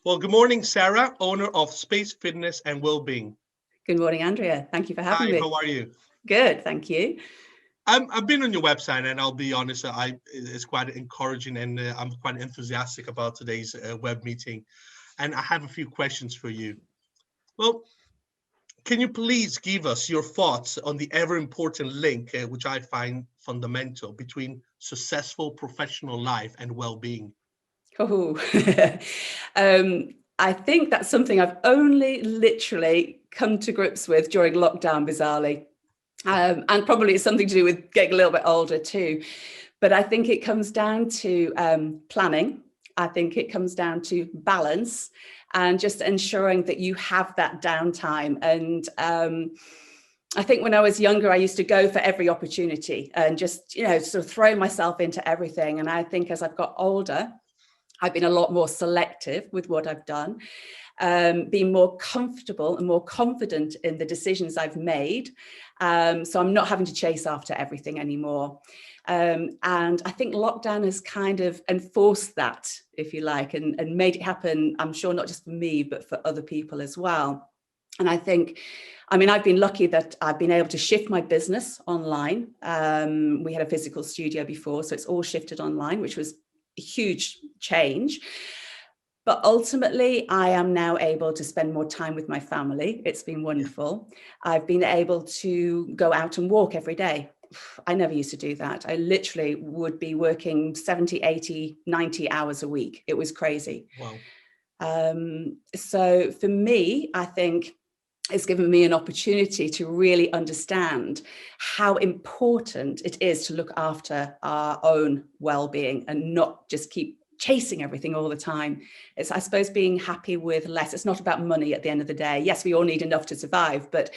Well, good morning, Sarah, owner of Space Fitness and Wellbeing. Good morning, Andrea. Thank you for having Hi, me. how are you? Good, thank you. I've been on your website, and I'll be honest, it's quite encouraging, and I'm quite enthusiastic about today's web meeting. And I have a few questions for you. Well, can you please give us your thoughts on the ever important link, which I find fundamental, between successful professional life and well-being? Oh, I think that's something I've only literally come to grips with during lockdown, bizarrely. And probably it's something to do with getting a little bit older too. But I think it comes down to planning. I think it comes down to balance and just ensuring that you have that downtime. And I think when I was younger, I used to go for every opportunity and just, sort of throw myself into everything. And I think as I've got older, I've been a lot more selective with what I've done, being more comfortable and more confident in the decisions I've made. So I'm not having to chase after everything anymore. And I think lockdown has kind of enforced that, if you like, and made it happen, I'm sure, not just for me, but for other people as well. And I think, I've been lucky that I've been able to shift my business online. We had a physical studio before, so it's all shifted online, which was a huge change. But ultimately, I am now able to spend more time with my family. It's been wonderful. I've been able to go out and walk every day. I never used to do that. I literally would be working 70, 80, 90 hours a week. It was crazy. Wow. So for me, I think it's given me an opportunity to really understand how important it is to look after our own well-being and not just keep chasing everything all the time. It's, I suppose, being happy with less. It's not about money at the end of the day. Yes, we all need enough to survive, but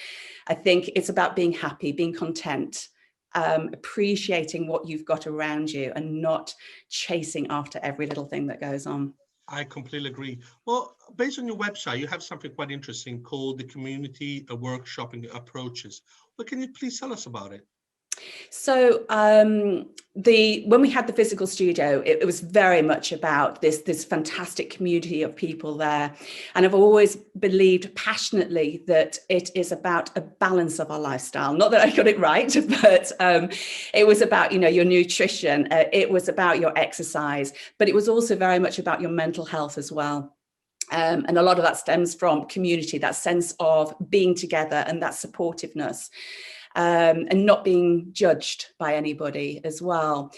I think it's about being happy, being content, appreciating what you've got around you and not chasing after every little thing that goes on. I completely agree. Well, based on your website, you have something quite interesting called the community workshopping approaches. Well, can you please tell us about it? So when we had the physical studio, it was very much about this fantastic community of people there. And I've always believed passionately that it is about a balance of our lifestyle. Not that I got it right, but it was about, your nutrition. It was about your exercise, but it was also very much about your mental health as well. And a lot of that stems from community, that sense of being together and that supportiveness. And not being judged by anybody as well.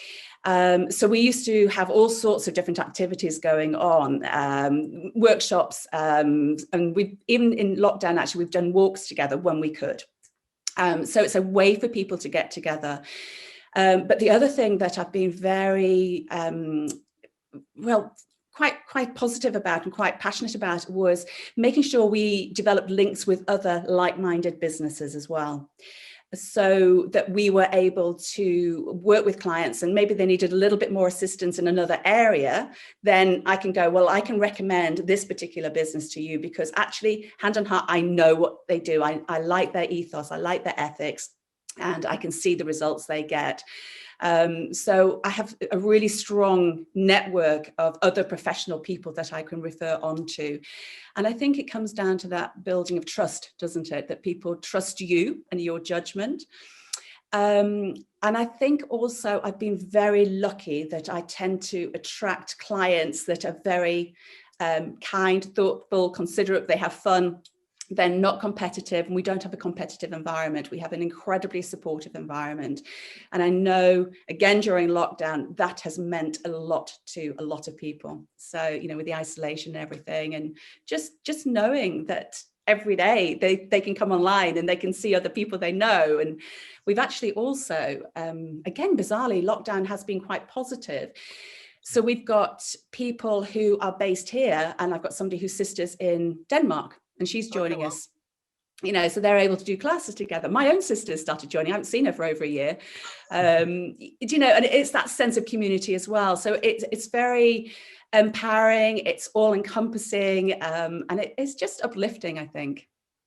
So we used to have all sorts of different activities going on, workshops, and we even in lockdown, actually, we've done walks together when we could. So it's a way for people to get together. But the other thing that I've been very, quite positive about and quite passionate about was making sure we developed links with other like-minded businesses as well, so that we were able to work with clients, and maybe they needed a little bit more assistance in another area. Then I can go, well, I can recommend this particular business to you because actually, hand on heart, I know what they do. I like their ethos, I like their ethics, and I can see the results they get. So I have a really strong network of other professional people that I can refer on to. And I think it comes down to that building of trust, doesn't it? That people trust you and your judgment. And I think also I've been very lucky that I tend to attract clients that are very kind, thoughtful, considerate, they have fun. They're not competitive, and we don't have a competitive environment. We have an incredibly supportive environment. And I know, again, during lockdown, that has meant a lot to a lot of people. So, with the isolation and everything, and just knowing that every day they can come online and they can see other people they know. And we've actually also, again, bizarrely, lockdown has been quite positive. So we've got people who are based here, and I've got somebody whose sister's in Denmark, and she's joining us. So they're able to do classes together. My own sister started joining. I haven't seen her for over a year. And it's that sense of community as well. So it's very empowering. It's all encompassing, and it's just uplifting, I think.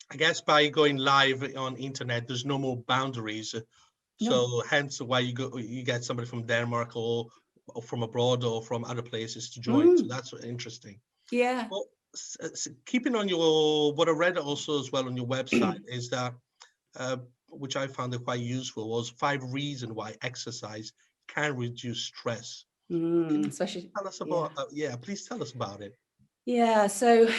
I guess by going live on internet, there's no more boundaries. So hence why you get somebody from Denmark or from abroad or from other places to join. So that's interesting. Yeah. Well, keeping on your, what I read also as well on your website is that, which I found it quite useful, was 5 reasons why exercise can reduce stress. Can you Especially, tell us yeah. about, please tell us about it. Yeah, so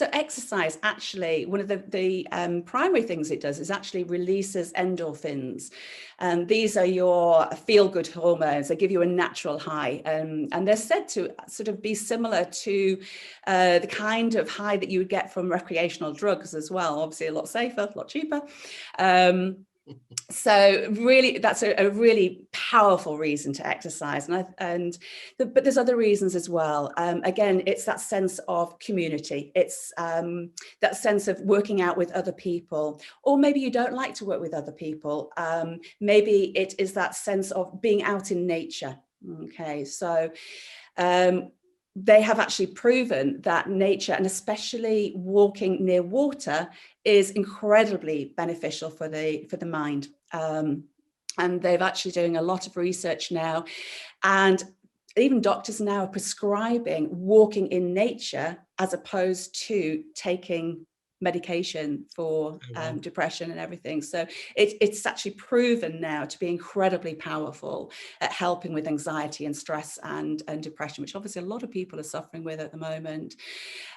exercise, actually, one of the primary things it does is actually releases endorphins. And these are your feel-good hormones. They give you a natural high. And they're said to sort of be similar to the kind of high that you would get from recreational drugs as well. Obviously, a lot safer, a lot cheaper. So really, that's a really powerful reason to exercise. But there's other reasons as well. Again, it's that sense of community. It's that sense of working out with other people, or maybe you don't like to work with other people. Maybe it is that sense of being out in nature. Okay, so they have actually proven that nature, and especially walking near water, is incredibly beneficial for the mind. And they've actually doing a lot of research now, and even doctors now are prescribing walking in nature as opposed to taking medication for depression and everything. So it's actually proven now to be incredibly powerful at helping with anxiety and stress and depression, which obviously a lot of people are suffering with at the moment.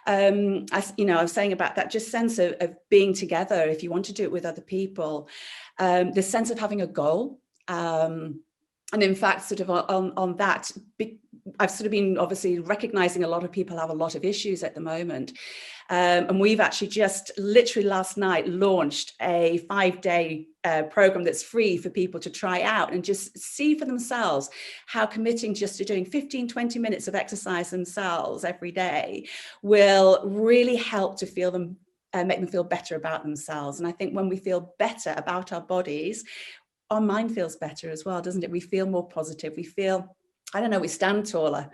I was saying about that just sense of being together, if you want to do it with other people, the sense of having a goal. And in fact, sort of on that, I've sort of been obviously recognizing a lot of people have a lot of issues at the moment. And we've actually just literally last night launched a 5-day program that's free for people to try out and just see for themselves how committing just to doing 15-20 minutes of exercise themselves every day will really help to feel them, make them feel better about themselves. And I think when we feel better about our bodies, our mind feels better as well, doesn't it? We feel more positive. We feel, I don't know, we stand taller.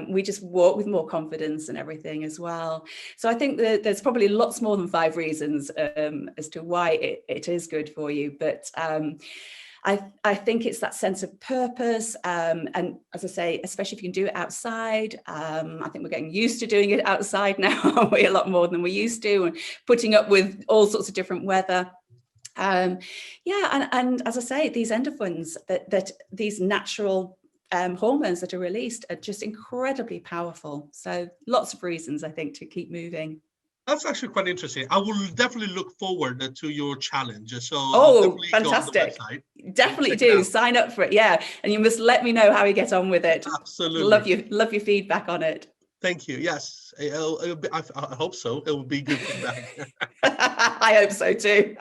We just walk with more confidence and everything as well. So I think that there's probably lots more than 5 reasons as to why it is good for you. But I think it's that sense of purpose. And as I say, especially if you can do it outside, I think we're getting used to doing it outside now, aren't we? A lot more than we used to, and putting up with all sorts of different weather. And as I say, these endorphins, that these natural hormones that are released are just incredibly powerful. So lots of reasons, I think, to keep moving. That's actually quite interesting. I will definitely look forward to your challenge. So I'll Oh, definitely go on the fantastic. website and Definitely check it do. out. Sign up for it. Yeah. And you must let me know how you get on with it. Absolutely. Love your feedback on it. Thank you. Yes, it'll be, I hope so. It will be good feedback. I hope so too.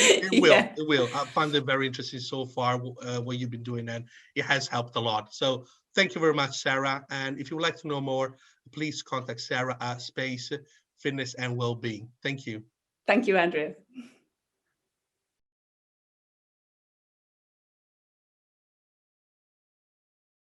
It will. Yeah. It will. I find it very interesting so far, what you've been doing, and it has helped a lot. So thank you very much, Sarah. And if you would like to know more, please contact Sarah at Space Fitness and Wellbeing. Thank you. Thank you, Andrea.